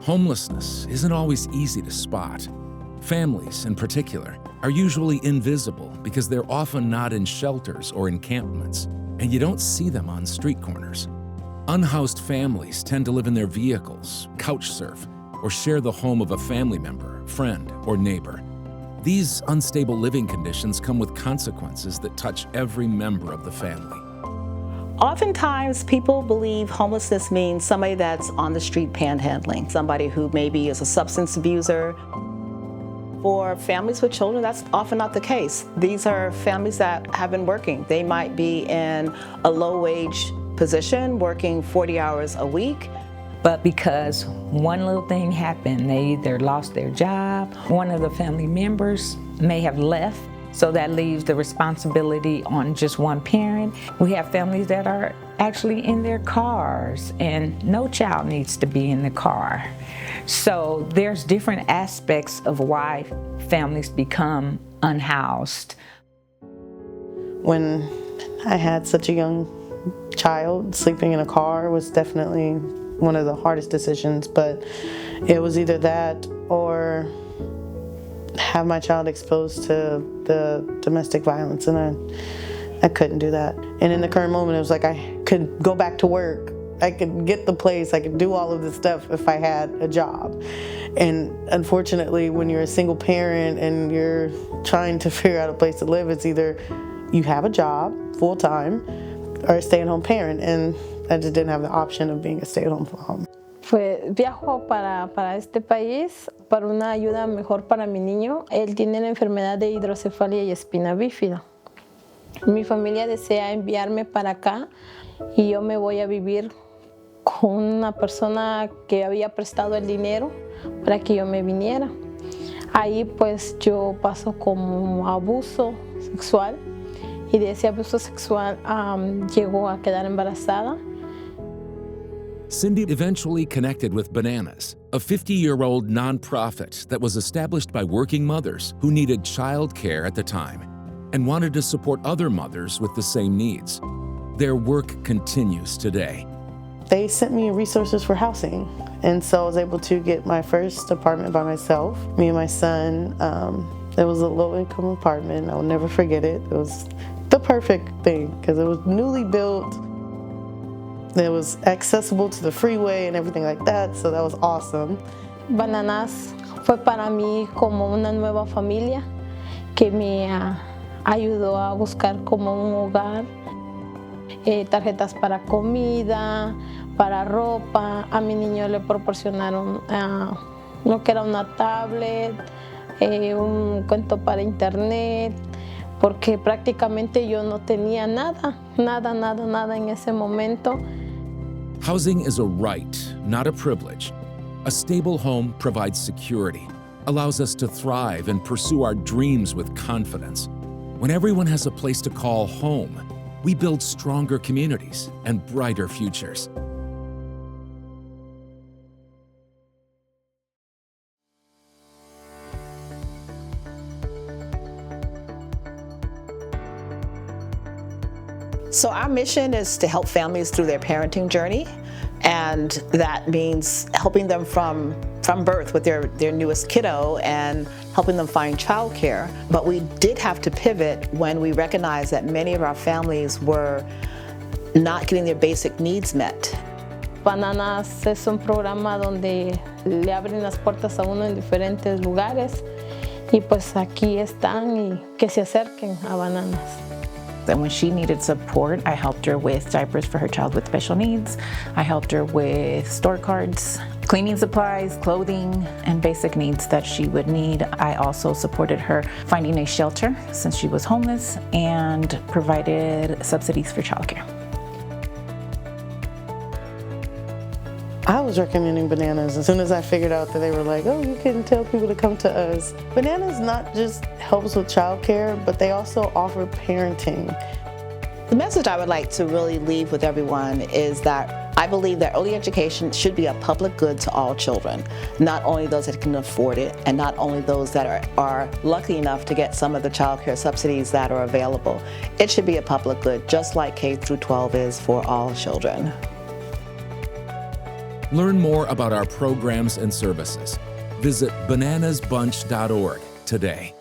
Homelessness isn't always easy to spot. Families, in particular, are usually invisible because they're often not in shelters or encampments, and you don't see them on street corners. Unhoused families tend to live in their vehicles, couch surf, or share the home of a family member, friend, or neighbor. These unstable living conditions come with consequences that touch every member of the family. Oftentimes, people believe homelessness means somebody that's on the street panhandling, somebody who maybe is a substance abuser. For families with children, that's often not the case. These are families that have been working. They might be in a low-wage position, working 40 hours a week. But because one little thing happened, they either lost their job, one of the family members may have left, so that leaves the responsibility on just one parent. We have families that are actually in their cars, and no child needs to be in the car. So there's different aspects of why families become unhoused. When I had such a young child, sleeping in a car was definitely one of the hardest decisions, but it was either that or have my child exposed to the domestic violence, and I couldn't do that. And in the current moment, it was like I could go back to work, I could get the place, I could do all of this stuff if I had a job. And unfortunately, when you're a single parent and you're trying to figure out a place to live, it's either you have a job full-time or a stay-at-home parent, and I just didn't have the option of being a stay-at-home mom. Pues viajo para este país para una ayuda mejor para mi niño. Él tiene la enfermedad de hidrocefalia y espina bífida. Mi familia desea enviarme para acá y yo me voy a vivir con una persona que había prestado el dinero para que yo me viniera. Ahí pues yo paso como abuso sexual y de ese abuso sexual llegó a quedar embarazada. Cindy eventually connected with Bananas, a 50-year-old nonprofit that was established by working mothers who needed child care at the time and wanted to support other mothers with the same needs. Their work continues today. They sent me resources for housing, and so I was able to get my first apartment by myself, me and my son. It was a low-income apartment. I'll never forget it. It was the perfect thing because it was newly built. It was accessible to the freeway and everything like that, so that was awesome. Bananas fue para mí como una nueva familia que me ayudó a buscar como un hogar, tarjetas para comida, para ropa. A mi niño le proporcionaron lo que era una tablet, un cuento para internet, porque prácticamente yo no tenía nada en ese momento. Housing is a right, not a privilege. A stable home provides security, allows us to thrive and pursue our dreams with confidence. When everyone has a place to call home, we build stronger communities and brighter futures. So our mission is to help families through their parenting journey, and that means helping them from birth with their newest kiddo and helping them find childcare. But we did have to pivot when we recognized that many of our families were not getting their basic needs met. Bananas es un programa donde le abren las puertas a uno en diferentes lugares y pues aquí están y que se acerquen a Bananas. And when she needed support, I helped her with diapers for her child with special needs. I helped her with store cards, cleaning supplies, clothing, and basic needs that she would need. I also supported her finding a shelter since she was homeless and provided subsidies for childcare. I was recommending Bananas as soon as I figured out that they were like, oh, you can tell people to come to us. Bananas not just helps with childcare, but they also offer parenting. The message I would like to really leave with everyone is that I believe that early education should be a public good to all children, not only those that can afford it and not only those that are lucky enough to get some of the child care subsidies that are available. It should be a public good, just like K through 12 is for all children. Learn more about our programs and services. Visit bananasbunch.org today.